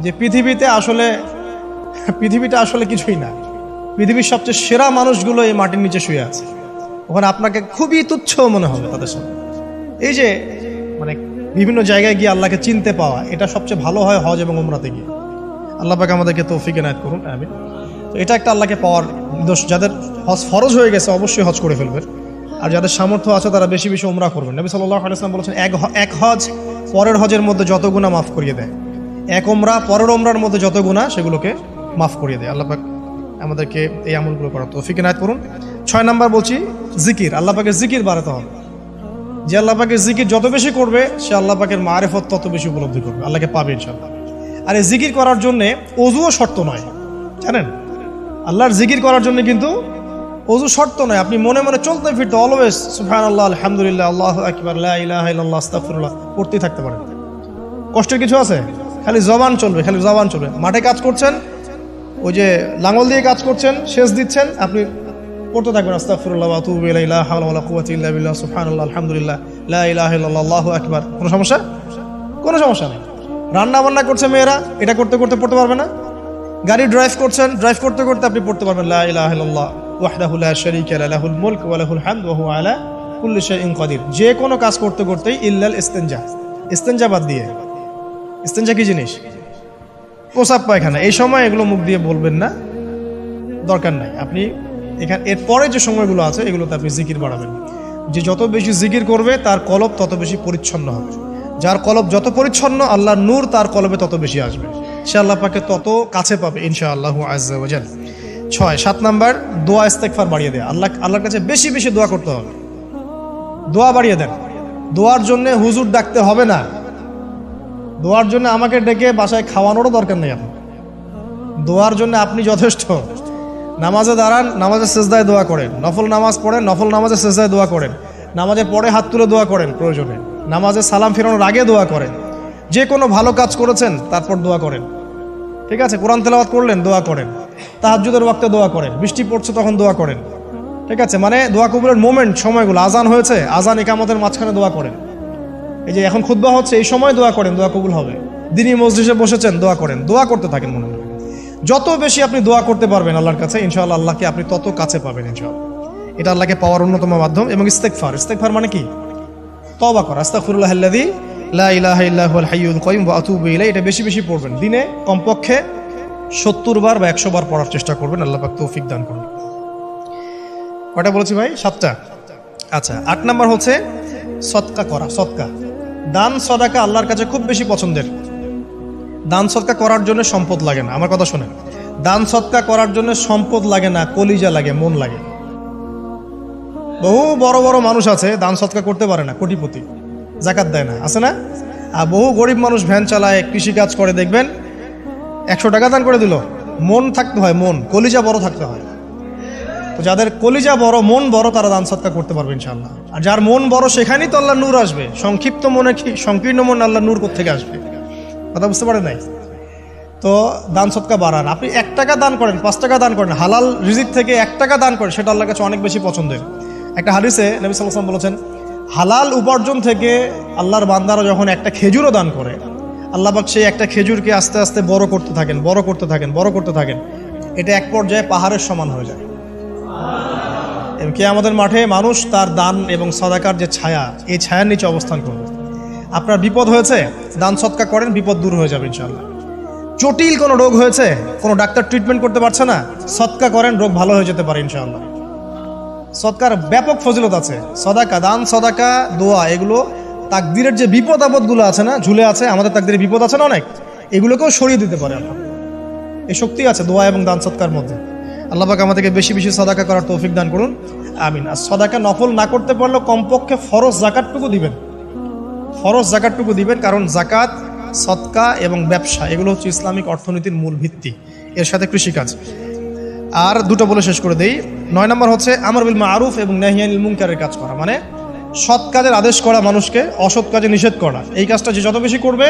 যে পৃথিবীটা আসলে কিছুই না। পৃথিবীর সবচেয়ে সেরা মানুষগুলো এই মাটির নিচে শুয়ে আছে। ওখানে আপনাকে খুবই তুচ্ছ মনে হবে তাদের সামনে। এই যে মানে বিভিন্ন জায়গায় গিয়ে আল্লাহকে চিনতে পাওয়া, এটা সবচেয়ে ভালো হয় হজ এবং উমরাতে গিয়ে। আল্লাহ পাক আমাদেরকে তৌফিক এনায়েত করুন, আমিন। তো এটা একটা আল্লাহকে পাওয়ার দোষ। যাদের হজ ফরজ হয়ে গেছে অবশ্যই হজ করে ফেলবেন, আর যাদের সামর্থ্য আছে তারা বেশি বেশি উমরা করবেন। নবী সাল্লাল্লাহু আলাইহি ওয়াসাল্লাম বলেছেন, এক হজ পরের হজের মধ্যে যত গুনাহ মাফ করিয়ে দেয়, এক উমরা পরের উমরার মধ্যে যত গুনাহ সেগুলোকে মাফ করিয়ে দেয়। আল্লাহ পাক আমাদেরকে এই আমলগুলো করার তৌফিক এনায়েত করুন। 6 নাম্বার বলছি জিকির। আল্লাহ পাকের জিকির বাড়াতে হবে। যে আল্লাহ পাকের জিকির যত বেশি করবে সে আল্লাহ পাকের মারিফত তত বেশি উপলব্ধি করবে, আল্লাহকে পাবে ইনশাআল্লাহ। আর এই জিকির করার জন্যে অজুও শর্ত নয়, জানেন? আল্লাহর জিকির করার জন্য কিন্তু অজু শর্ত নয়। আপনি মনে মনে চলতে ফিরতে অলওয়েজ সুবহানাল্লাহ, আলহামদুলিল্লাহ, আল্লাহু আকবার, লা ইলাহা ইল্লাল্লাহ, আস্তাগফিরুল্লাহ পড়তেই থাকতে পারেন। কষ্টের কিছু আছে? খালি জবান চলবে, খালি জবান চলবে। মাঠে কাজ করছেন, ওই যে লাঙল দিয়ে কাজ করছেন, সেচ দিচ্ছেন, আপনি পড়তে থাকবেন আস্তাগফিরুল্লাহ ওয়া আতুবু ইলাইহি, লা হাওলা ওয়ালা কুওয়াতা ইল্লা বিল্লাহ, সুবহানাল্লাহ, আলহামদুলিল্লাহ, লা ইলাহা ইল্লাল্লাহ, আল্লাহু আকবার। কোনো সমস্যা? কোনো সমস্যা নেই। রান্না বান্না করছে মেয়েরা, এটা করতে করতে পড়তে পারবে না? গাড়ি ড্রাইভ করছেন, ড্রাইভ করতে করতে আপনি পড়তে পারবেন লা ইলাহা ইল্লাল্লাহ ওয়াহদাহু লা শারীকা লাহু, লাহুল মুলকু ওয়া লাহুল হামদু ওয়া হুয়া আলা কুল্লি শাইইন কাদির। যে কোনো কাজ করতে করতেই ইল্লাল ইস্তিনজা, ইস্তিনজা বাদ দিয়ে। ইস্তিনজা কি জিনিস? প্রসাব পায়খানা। এই সময় এগুলো মুখ দিয়ে বলবেন না, দরকার নাই। আপনি এখানে এরপরে যে সময়গুলো আছে এগুলোতে আপনি জিকির বাড়াবেন। যে যত বেশি জিকির করবে তার কলব তত বেশি পরিচ্ছন্ন হবে। যার কলব যত পরিচ্ছন্ন আল্লাহর নূর তার কলবে তত বেশি আসবে, সে আল্লাহ পাকে তত কাছে পাবে ইনশাআল্লাহু আযজা ওয়া জাল। 7 নাম্বার দোয়া ইস্তেগফার বাড়িয়ে দেয়া। আল্লাহর কাছে বেশি বেশি দোয়া করতে হবে। দোয়া বাড়িয়ে দেন। দোয়ার জন্য হুজুর ডাকতে হবে না। দোয়ার জন্য আমাকে ডেকে বাসায় খাওয়ানোরও দরকার নেই। আপনার দোয়ার জন্য আপনি যথেষ্ট। নামাজে দাঁড়ান, নামাজের সেজদায় দোয়া করেন। নফল নামাজ পড়েন, নফল নামাজের সেজদায় দোয়া করেন। নামাজের পরে হাত তুলে দোয়া করেন প্রয়োজনে। নামাজে সালাম ফেরানোর আগে দোয়া করেন। যে কোনো ভালো কাজ করেছেন তারপর দোয়া করেন, ঠিক আছে? কোরআন তেলাওয়াত করলেন, দোয়া করেন। তাহাজ্জুদের ওয়াক্তে দোয়া করেন। বৃষ্টি পড়ছে তখন দোয়া করেন, ঠিক আছে? মানে দোয়া কবুলের মোমেন্ট, সময়গুলো, আজান হয়েছে, আজান ইকামতের মাঝখানে দোয়া করেন। এই যে এখন খুতবা হচ্ছে, এই সময় দোয়া করেন, দোয়া কবুল হবে। দিনী মজলিসে বসেছেন, দোয়া করেন। দোয়া করতে থাকেন মনে মনে। যত বেশি আপনি দোয়া করতে পারবেন আল্লাহর কাছে, ইনশাআল্লাহ আল্লাহকে আপনি তত কাছে পাবেন ইনশাআল্লাহ। এটা আল্লাহকে পাওয়ার অন্যতম মাধ্যম। এবং ইস্তেগফার, ইস্তেগফার মানে কি? তওবা করা। আস্তাগফিরুল্লাহাল্লাযী লা ইলাহা ইল্লা হুয়াল হাইয়ুল কাইয়ুম ওয়া আতুবু ইলাইহি। এটা বেশি বেশি পড়বেন। দিনে কমপক্ষে 70 বার বা 100 বার পড়ার চেষ্টা করবেন। আল্লাহ পাক তৌফিক দান করুন। কয়টা বলেছি ভাই? 7টা। আচ্ছা, 8 নাম্বার হচ্ছে সদকা করা। সদকা, দান সদাকা আল্লাহর কাছে খুব বেশি পছন্দের। দান সদকা করার জন্য সম্পদ লাগে না। আমার কথা শোনেন, দান সদকা করার জন্য সম্পদ লাগে না, কলিজা লাগে, মন লাগে। বহু বড় বড় মানুষ আছে দান সদকা করতে পারে না, কোটিপতি, যাকাত দেয় না, আছে না? আর বহু গরিব মানুষ ভ্যান চালায়, কৃষিকাজ করে, দেখবেন 100 টাকা দান করে দিল। মন থাকতে হয়, মন, কলিজা বড় থাকতে হয়। তো যাদের কলিজা বড়, মন বড়, তারা দান সদকা করতে পারবে ইনশাআল্লাহ। আর যার মন বড় সেখানেই তো আল্লাহ নূর আসবে। সংক্ষিপ্ত মনে সংকীর্ণ মন আল্লাহ নূর কোত্থেকে আসবে? কথা বুঝতে পারেন নাই? তো দান সদকা বাড়ান। আপনি 1 টাকা দান করেন, 5 টাকা দান করেন, হালাল রিজিক থেকে 1 টাকা দান করেন, সেটা আল্লাহর কাছে অনেক বেশি পছন্দের। একটা হাদিসে নবী সাল্লাল্লাহু আলাইহি ওয়াসাল্লাম বলেছেন, হালাল উপার্জন থেকে আল্লাহর বান্দারা যখন একটা খেজুরও দান করে, আল্লাহ পাক সেই একটা খেজুরকে আস্তে আস্তে বড় করতে থাকেন, বড় করতে থাকেন, বড় করতে থাকেন। এটা এক পর্যায়ে পাহাড়ের সমান হয়ে যায়। এবং কিয়ামতের মাঠে মানুষ তার দান এবং সাদাকার যে ছায়া, এই ছায়ার নিচে অবস্থান করবে। আপনার বিপদ হয়েছে, দান সদকা করেন, বিপদ দূর হয়ে যাবে ইনশাআল্লাহ। জটিল কোনো রোগ হয়েছে, কোনো ডাক্তার ট্রিটমেন্ট করতে পারছে না, সদকা করেন, রোগ ভালো হয়ে যেতে পারে ইনশাআল্লাহ। সদকার ব্যাপক ফজিলত আছে। সদাকা, দান সদাকা, দোয়া, এগুলো তাকদিরের যে বিপদ আপদগুলো আছে না, ঝুলে আছে, আমাদের তাকদিরে বিপদ আছে না অনেক, এগুলোকেও সরিয়ে দিতে পারে আল্লাহ। এই শক্তি আছে দোয়া এবং দান সদকার মধ্যে। আল্লাহ পাক আমাদেরকে বেশি বেশি সাদাকা করার তৌফিক দান করুন, আমিন। আর সাদাকা নফল না করতে পারলেও কমপক্ষে ফরজ যাকাতটুকু দিবেন। ফরজ যাকাতটুকু দিবেন, কারণ যাকাত, সদকা এবং ব্যবসা এগুলো হচ্ছে ইসলামিক অর্থনীতির মূল ভিত্তি, এর সাথে কৃষিকাজ। আর দুটো বলে শেষ করে দেই। 9 নম্বর হচ্ছে আমর বিল মারুফ এবং নাহি আনিল মুনকারের কাজ করা, মানে সৎ কাজের আদেশ করা, মানুষকে অসৎ কাজে নিষেধ করা। এই কাজটা যে যত বেশি করবে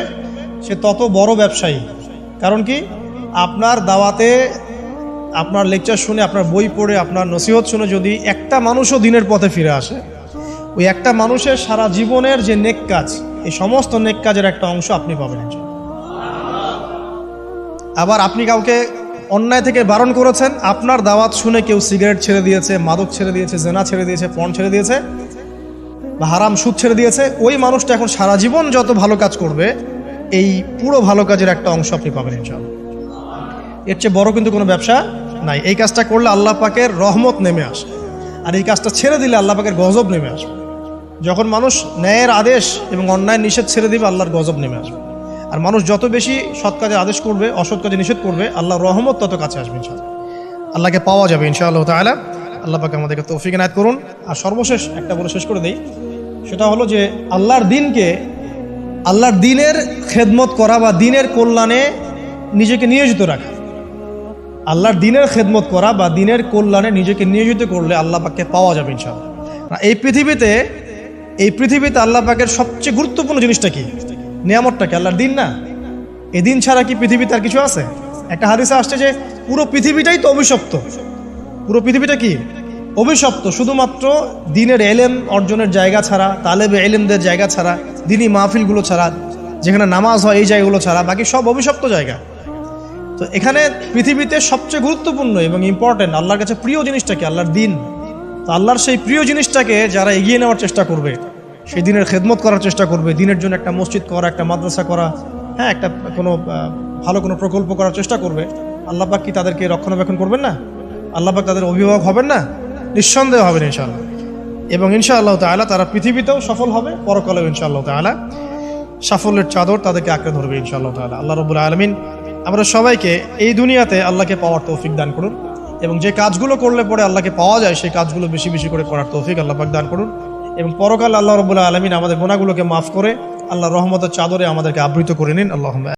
সে তত বড় ব্যবসায়ী। কারণ কি, আপনার দাওয়াতে, আপনার লেকচার শুনে, আপনার বই পড়ে, আপনার নসিহত শুনে যদি একটা মানুষও দিনের পথে ফিরে আসে, ওই একটা মানুষের সারা জীবনের যে নেক কাজ, এই সমস্ত নেক কাজের একটা অংশ আপনি পাবেন। আবার আপনি কাউকে অন্যায় থেকে বারণ করেছেন, আপনার দাওয়াত শুনে কেউ সিগারেট ছেড়ে দিয়েছে, মাদক ছেড়ে দিয়েছে, জেনা ছেড়ে দিয়েছে, পণ ছেড়ে দিয়েছে বা হারাম সুদ ছেড়ে দিয়েছে, ওই মানুষটা এখন সারা জীবন যত ভালো কাজ করবে এই পুরো ভালো কাজের একটা অংশ আপনি পাবেন ইনশাআল্লাহ। এর চেয়ে বড় কিন্তু কোনো ব্যবসা নাই। এই কাজটা করলে আল্লাহ পাকের রহমত নেমে আসে, আর এই কাজটা ছেড়ে দিলে আল্লাহ পাকের গজব নেমে আসবে। যখন মানুষ ন্যায়ের আদেশ এবং অন্যায় নিষেধ ছেড়ে দিবে, আল্লাহর গজব নেমে আসবে। আর মানুষ যত বেশি সৎ কাজে আদেশ করবে, অসৎ কাজে নিষেধ করবে, আল্লাহর রহমত তত কাছে আসবে ইনশাআল্লাহ, আল্লাহকে পাওয়া যাবে ইনশাআল্লাহ তাআলা। আল্লাহ পাক আমাদেরকে তৌফিক এনায়েত করুন। আর সর্বশেষ একটা বলে শেষ করে দেই, সেটা হলো যে আল্লাহর দিনের খেদমত করা বা দিনের কল্যাণে নিজেকে নিয়োজিত রাখা। আল্লাহর দিনের খেদমত করা বা দিনের কল্যাণে নিজেকে নিয়োজিত করলে আল্লাহ পাককে পাওয়া যাবে ইনশাআল্লাহ। এই পৃথিবীতে আল্লাহ পাকের সবচেয়ে গুরুত্বপূর্ণ জিনিসটা কি, নিয়ামতটা কি? আল্লাহর দিন না? এই দিন ছাড়া কি পৃথিবীতে আর কিছু আছে? একটা হাদিসে আসছে যে পুরো পৃথিবীটাই তো অভিশপ্ত। পুরো পৃথিবীটা কি? অভিশপ্ত। শুধুমাত্র দিনের এলেম অর্জনের জায়গা ছাড়া, তালেবে এলেমদের জায়গা ছাড়া, দিনী মাহফিলগুলো ছাড়া, যেখানে নামাজ হয় এই জায়গাগুলো ছাড়া বাকি সব অভিশপ্ত জায়গা। তো এখানে পৃথিবীতে সবচেয়ে গুরুত্বপূর্ণ এবং ইম্পর্টেন্ট আল্লাহর কাছে প্রিয় জিনিসটা কি? আল্লাহর দিন। তো আল্লাহর সেই প্রিয় জিনিসটাকে যারা এগিয়ে নেওয়ার চেষ্টা করবে, সেই দিনের খেদমত করার চেষ্টা করবে, দিনের জন্য একটা মসজিদ করা, একটা মাদ্রাসা করা, হ্যাঁ, একটা ভালো কোনো প্রকল্প করার চেষ্টা করবে, আল্লাহ পাক কি তাদেরকে রক্ষণাবেক্ষণ করবেন না? আল্লাহ পাক তাদের অভিভাবক হবেন না? নিঃসন্দেহ হবেন ইনশাআল্লাহ। এবং ইনশাআল্লাহ তাআলা তারা পৃথিবীতেও সফল হবে, পরকালেও ইনশাআল্লাহ তাআলা সাফল্যের চাদর তাদেরকে আঁকড়ে ধরবে ইনশাআল্লাহ তাআলা। আল্লাহ রাব্বুল আলামিন আমরা সবাইকে এই দুনিয়াতে আল্লাহকে পাওয়ার তৌফিক দান করুন, এবং যে কাজগুলো করলে পরে আল্লাহকে পাওয়া যায় সেই কাজগুলো বেশি বেশি করে করার তৌফিক আল্লাহ পাক দান করুন। এবং পরকাল আল্লাহ রাব্বুল আলামিন আমাদের গুনাহগুলোকে মাফ করে আল্লাহর রহমতের চাদরে আমাদেরকে আবৃত করে নিন। আল্লাহুম্মা